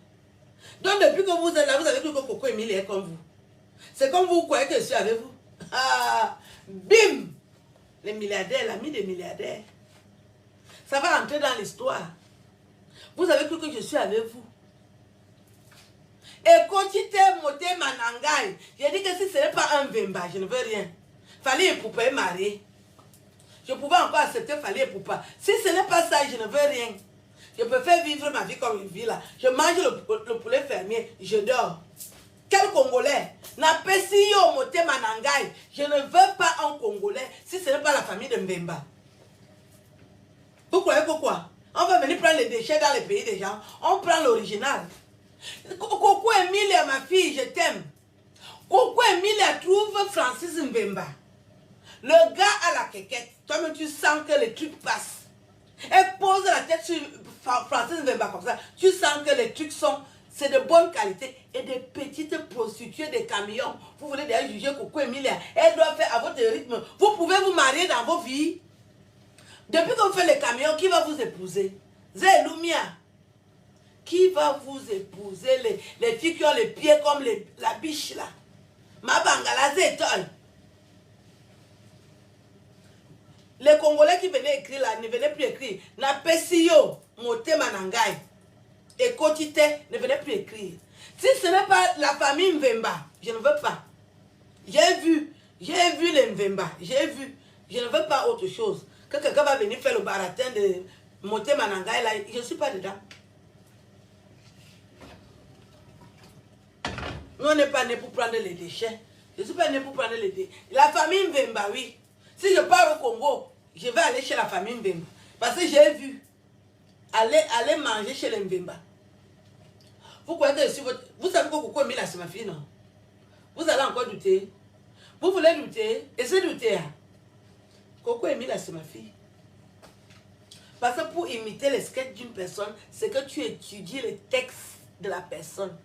Donc, depuis que vous êtes là, vous avez cru que Coco Emilia est comme vous. C'est comme vous croyez que je suis avec vous. Ah, bim! Les milliardaires, l'ami des milliardaires. Ça va rentrer dans l'histoire. Vous avez cru que je suis avec vous. Et Kochite Mote Manangai. J'ai dit que si ce n'est pas un Mvemba, je ne veux rien. Fallait Poupa est marié. Je pouvais encore accepter Fallait Poupa. Si ce n'est pas ça, je ne veux rien. Je peux faire vivre ma vie comme une vie là. Je mange le poulet fermier, je dors. Quel Congolais? Na pesiyo Mote Manangai. Je ne veux pas un Congolais si ce n'est pas la famille de Mvemba. Vous croyez pourquoi? On va venir prendre les déchets dans les pays des gens. On prend l'original. Coco Emilia, ma fille, je t'aime. Coco Emilia trouve Francis Mvemba. Le gars à la quéquette. Toi-même, tu sens que les trucs passent. Elle pose la tête sur Francis Mvemba comme ça. Tu sens que les trucs c'est de bonne qualité. Et des petites prostituées, des camions. Vous voulez déjà juger Coco Emilia. Elle doit faire à votre rythme. Vous pouvez vous marier dans vos vies. Depuis que vous faites les camions, qui va vous épouser? Zélumia. Qui va vous épouser? Les filles qui ont les pieds comme la biche là. Ma bangala zétol. Les Congolais qui venaient écrire là, ne venaient plus écrire. Na pesiyo, mote manangai. Et Kotite ne venaient plus écrire. Si ce n'est pas la famille Mvemba, je ne veux pas. J'ai vu J'ai vu les Mvemba, j'ai vu. Je ne veux pas autre chose. Que quelqu'un va venir faire le baratin de monter Manangaï, là, je ne suis pas dedans. Nous, on n'est pas né pour prendre les déchets. Je ne suis pas né pour prendre les déchets. La famille Mvemba, oui. Si je pars au Congo, je vais aller chez la famille Mvemba. Parce que j'ai vu aller manger chez les Mvemba. Vous croyez que je suis votre... Vous savez que Coco est mis là, c'est ma fille, non? Vous allez encore douter? Vous voulez douter? Essayez de douter. Hein? Coco est mis là, c'est ma fille. Parce que pour imiter les sketchs d'une personne, c'est que tu étudies les textes de la personne.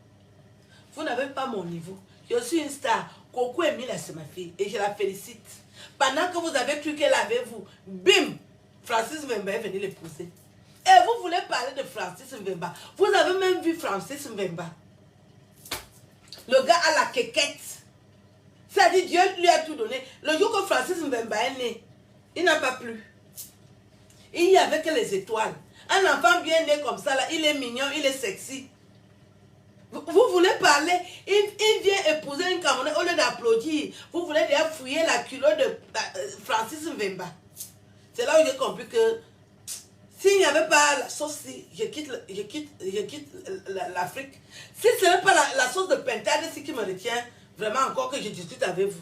Vous n'avez pas mon niveau. Je suis une star. Coco est mis là, c'est ma fille. Et je la félicite. Pendant que vous avez cru qu'elle avait vous, bim, Francis Mvemba est venu l'épouser. Et vous voulez parler de Francis Mvemba. Vous avez même vu Francis Mvemba. Le gars a la quéquette. C'est-à-dire Dieu lui a tout donné. Le jour que Francis Mvemba est né, il n'a pas plu. Il n'y avait que les étoiles. Un enfant bien né comme ça, là, il est mignon, il est sexy. Vous voulez parler, il vient épouser une Camerounaise au lieu d'applaudir. Vous voulez déjà fouiller la culotte de Francis Mvemba. C'est là où j'ai compris que s'il n'y avait pas la sauce, je quitte l'Afrique. Si ce n'est pas la sauce de pentade ici qui me retient, vraiment encore que je discute avec vous.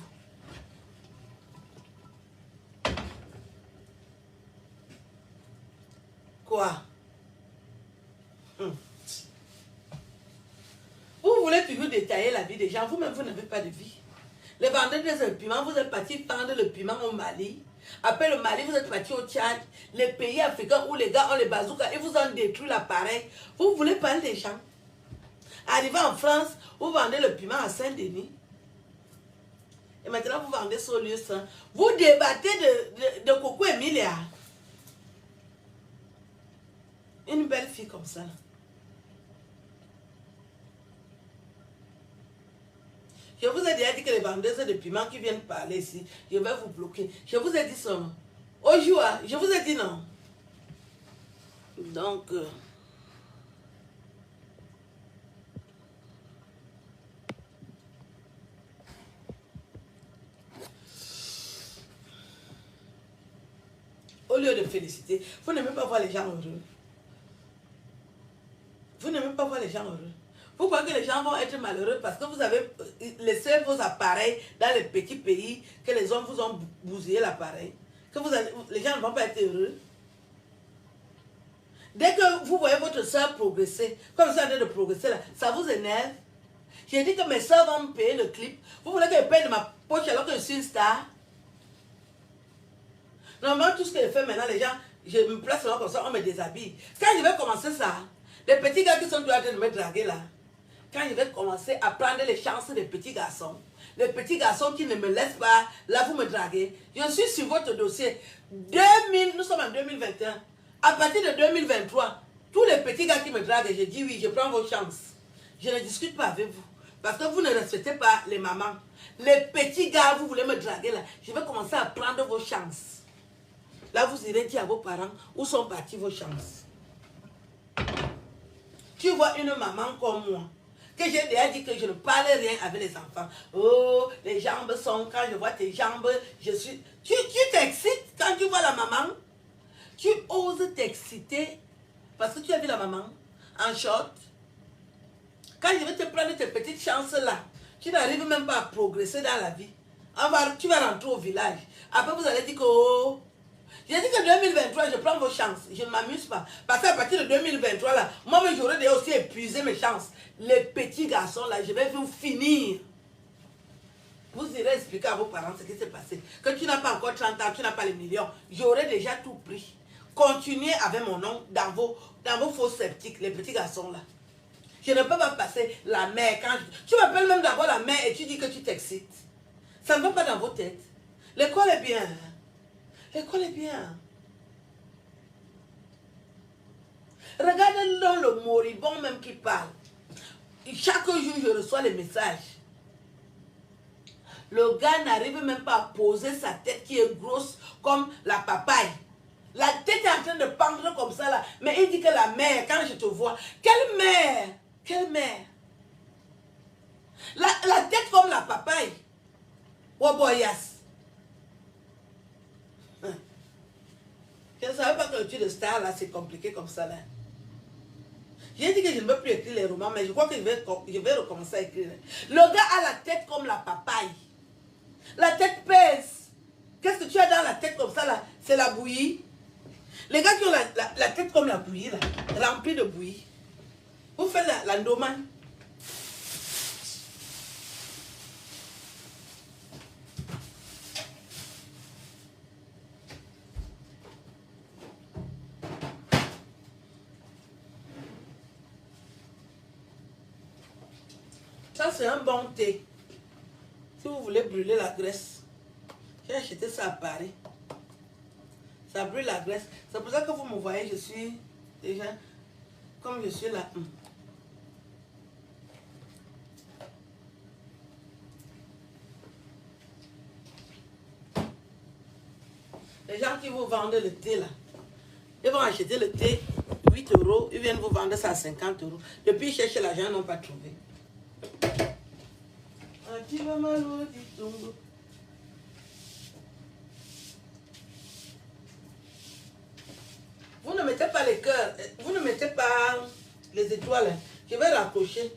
Quoi? Vous voulez toujours détailler la vie des gens, vous-même vous n'avez pas de vie. Les vendeurs de piment, vous êtes partis vendre le piment au Mali. Après le Mali, vous êtes partis au Tchad, les pays africains où les gars ont les bazookas et vous ont détruit l'appareil. Vous voulez parler des gens. Arrivé en France, vous vendez le piment à Saint-Denis. Et maintenant, vous vendez sur lieu saint. Vous débattez de Coco Emilia. Une belle fille comme ça. Je vous ai déjà dit que les vendeuses de piment qui viennent parler ici, je vais vous bloquer. Je vous ai dit ça. Aujourd'hui, je vous ai dit non. Donc... au lieu de féliciter, vous n'aimez pas voir les gens heureux. Vous n'aimez pas voir les gens heureux. Vous croyez que les gens vont être malheureux parce que vous avez laissé vos appareils dans les petits pays, que les hommes vous ont bousillé l'appareil, que les gens ne vont pas être heureux. Dès que vous voyez votre soeur progresser, comme ça en train de progresser là, ça vous énerve. J'ai dit que mes soeurs vont me payer le clip. Vous voulez que je paye de ma poche alors que je suis une star? Normalement, tout ce que je fais maintenant, les gens, je me place seulement comme ça, on me déshabille. Quand je vais commencer ça, les petits gars qui sont en train de me draguer là, quand je vais commencer à prendre les chances des petits garçons, les petits garçons qui ne me laissent pas, là vous me draguez, je suis sur votre dossier. Nous sommes en 2021. À partir de 2023, tous les petits gars qui me draguent, je dis oui, je prends vos chances. Je ne discute pas avec vous. Parce que vous ne respectez pas les mamans. Les petits gars, vous voulez me draguer là, je vais commencer à prendre vos chances. Là, vous irez dire à vos parents où sont parties vos chances. Tu vois une maman comme moi, que j'ai déjà dit que je ne parle rien avec les enfants. Oh, les jambes sont, quand je vois tes jambes, je suis... Tu t'excites quand tu vois la maman. Tu oses t'exciter parce que tu as vu la maman en short. Quand je vais te prendre tes petites chances là, tu n'arrives même pas à progresser dans la vie. Tu vas rentrer au village. Après, vous allez dire que... Oh, j'ai dit que 2023, je prends vos chances. Je ne m'amuse pas. Parce qu'à partir de 2023, là, moi-même, j'aurais déjà aussi épuisé mes chances. Les petits garçons, là, je vais vous finir. Vous irez expliquer à vos parents ce qui s'est passé. Que tu n'as pas encore 30 ans, tu n'as pas les millions. J'aurais déjà tout pris. Continuez avec mon nom dans vos faux sceptiques, les petits garçons, là. Je ne peux pas passer la mère quand... Tu m'appelles même d'abord la mère et tu dis que tu t'excites. Ça ne va pas dans vos têtes. L'école est bien. L'école est bien. Regardez dans le moribond même qui parle. Chaque jour, je reçois les messages. Le gars n'arrive même pas à poser sa tête qui est grosse comme la papaye. La tête est en train de pendre comme ça là. Mais il dit que la mère, quand je te vois, quelle mère? Quelle mère? La tête comme la papaye. Woboyas. Je ne savais pas que le truc de star là, c'est compliqué comme ça là. J'ai dit que je ne veux plus écrire les romans, mais je crois que je vais recommencer à écrire. Le gars a la tête comme la papaye. La tête pèse. Qu'est-ce que tu as dans la tête comme ça là? C'est la bouillie. Les gars qui ont la tête comme la bouillie là, remplie de bouillie. Vous faites l'endomane. Ça, c'est un bon thé. Si vous voulez brûler la graisse, j'ai acheté ça à Paris. Ça brûle la graisse. C'est pour ça que vous me voyez, je suis déjà comme je suis là. Les gens qui vous vendent le thé là, ils vont acheter le thé 8 €, ils viennent vous vendre ça à 50 €. Depuis, ils cherchent l'argent, ils n'ont pas trouvé. Vous ne mettez pas les cœurs, vous ne mettez pas les étoiles. Je vais raccrocher.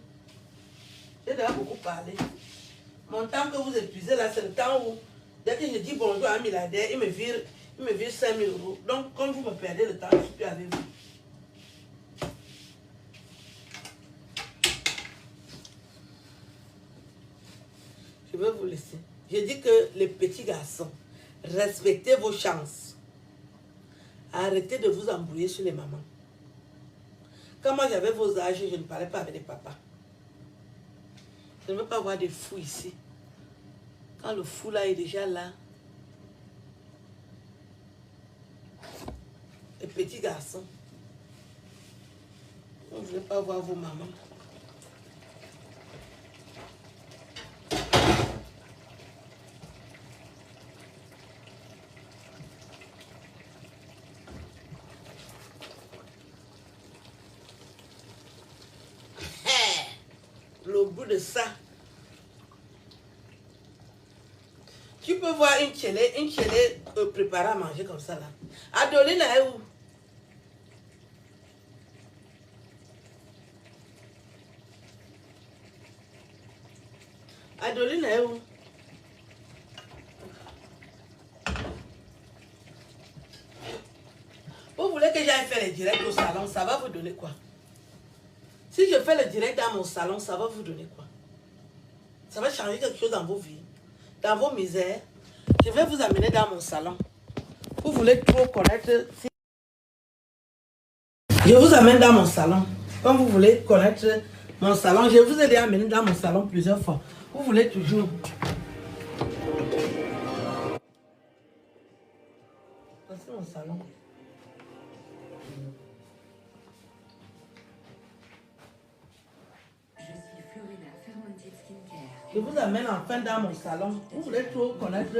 J'ai déjà beaucoup parlé. Mon temps que vous épuisez là, c'est le temps où, dès que je dis bonjour à un milliardaire, il me vire 5 000 €. Donc, comme vous me perdez le temps, je ne suis plus avec vous. Je vais vous laisser. Je dis que les petits garçons, respectez vos chances. Arrêtez de vous embrouiller sur les mamans. Quand moi j'avais vos âges, je ne parlais pas avec les papas. Je ne veux pas voir des fous ici. Quand le fou là est déjà là. Les petits garçons. On ne veut pas voir vos mamans. Le bout de ça. Tu peux voir une télé préparée à manger comme ça là. Adeline est où? Adeline est où? Vous voulez que j'aille faire les directs au salon, ça va vous donner quoi? Si je fais le direct dans mon salon, ça va vous donner quoi? Ça va changer quelque chose dans vos vies, dans vos misères. Je vais vous amener dans mon salon. Vous voulez trop connaître... Je vous amène dans mon salon. Quand vous voulez connaître mon salon, je vous ai déjà amené dans mon salon plusieurs fois. Vous voulez toujours... Voici mon salon. Je vous amène enfin dans mon salon. Vous voulez trop connaître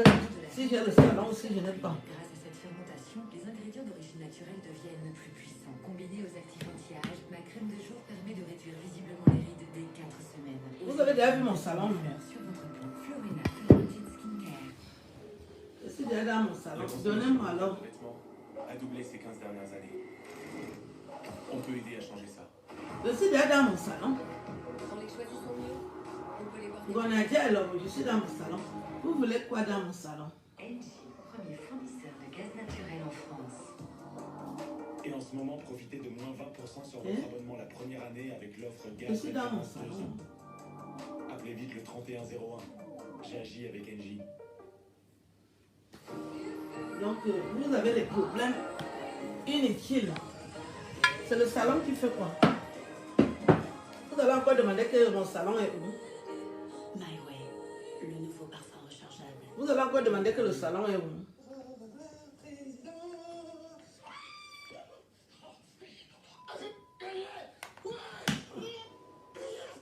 si j'ai le salon ou si je n'ai pas. Grâce à cette fermentation, les ingrédients d'origine naturelle deviennent plus puissants. Combinés aux actifs anti-âge, ma crème de jour permet de réduire visiblement les rides dès 4 semaines. Vous avez déjà vu mon salon? Sur votre plan Florena Fermented Skincare. Je suis déjà dans mon salon. Donnez-moi alors. A doublé ces 15 dernières années. On peut aider à changer ça. Je suis déjà dans mon salon. En les choisissant mieux, on peut les voir. Bonadia, alors, je suis dans mon salon. Vous voulez quoi dans mon salon? Engie, premier fournisseur de gaz naturel en France. Et en ce moment, profitez de moins 20% sur votre abonnement la première année avec l'offre Je gaz suis dans mon naturel. salon. Appelez vite le 3101. J'agis avec Engie. Donc, vous avez des problèmes inutiles. C'est le salon qui fait quoi? Vous allez encore demander que mon salon est où? My Way, le nouveau parfum rechargeable. Vous allez encore demander que le salon est où?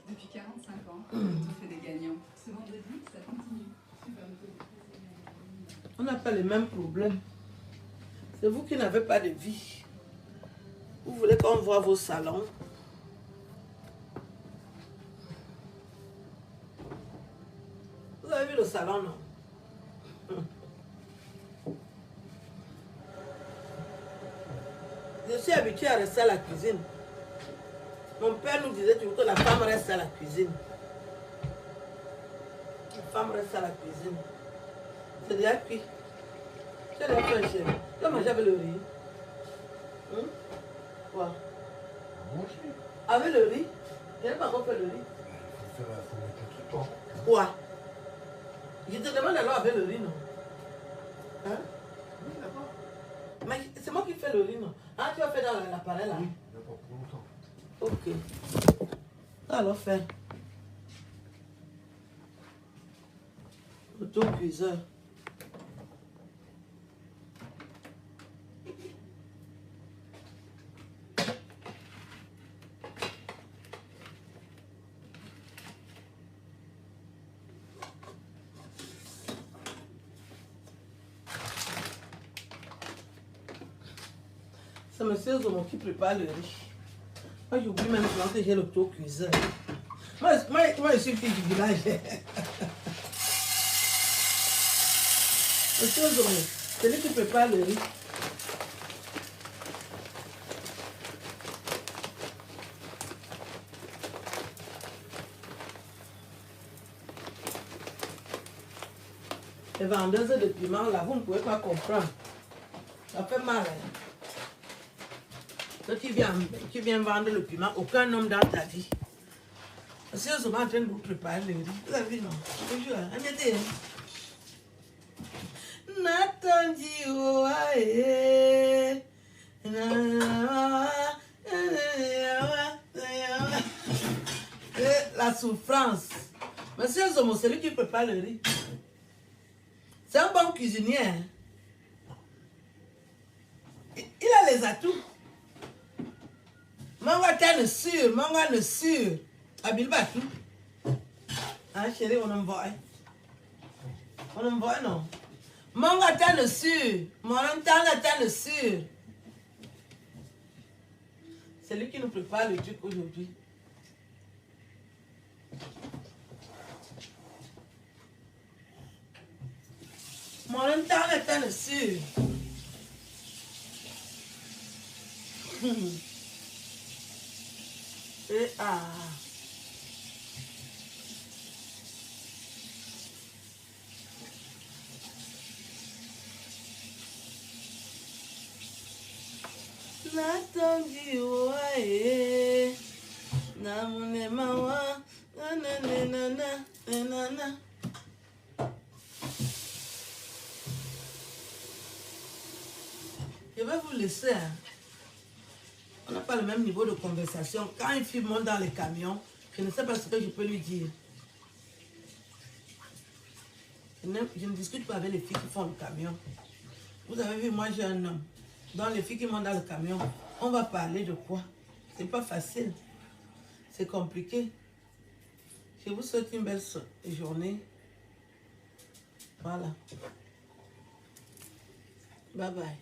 Depuis 45 ans, tout fait des gagnants. Ce vendredi, ça continue. On n'a pas les mêmes problèmes. C'est vous qui n'avez pas de vie. Vous voulez qu'on voit vos salons? Vous avez vu le salon, non? Je suis habituée à rester à la cuisine. Mon père nous disait toujours que la femme reste à la cuisine. La femme reste à la cuisine. C'est déjà cuit. C'est déjà fait, chérie. Tu as mangé avec le riz. Quoi? Avec le riz? Je n'ai pas encore fait le riz. Il faut mettre tout le temps. Quoi? Je te demande alors avec le riz, non? Hein? Oui, d'accord. Mais c'est moi qui fais le riz, non? Ah, tu as fait dans l'appareil là? Oui, d'accord, pour longtemps. Ok. Alors faire. Auto-cuiseur. C'est monsieur Zomo qui prépare le riz. Moi, j'oublie même souvent que j'ai l'auto-cuiseur. Moi, je suis fille du village. Monsieur Zomo, c'est lui qui prépare le riz. Les vendeuses de piment, là, vous ne pouvez pas comprendre. Ça fait mal. Hein? Toi, tu viens vendre le piment, aucun homme dans ta vie. Parce que sont en train de vous préparer le riz. Vous avez vu, non? Bonjour, Agnès. La souffrance. Monsieur Zomo, c'est lui qui prépare le riz. C'est un bon cuisinier. Hein? Il a les atouts. Manga tane sûr, manga ne sûr. Abil Batou. Ah chérie, on en voit. On en voit, non? Manga tane sûr. Mon tane tane sûr. C'est lui qui nous prépare le truc aujourd'hui. Mon tane tane sûr. Et ah. Natangi wae namune mawa nanana. Je vais vous laisser. Hein. On n'a pas le même niveau de conversation. Quand une fille monte dans le camion, je ne sais pas ce que je peux lui dire. Je ne discute pas avec les filles qui font le camion. Vous avez vu, moi j'ai un homme. Dans les filles qui montent dans le camion, on va parler de quoi? C'est pas facile. C'est compliqué. Je vous souhaite une belle journée. Voilà. Bye bye.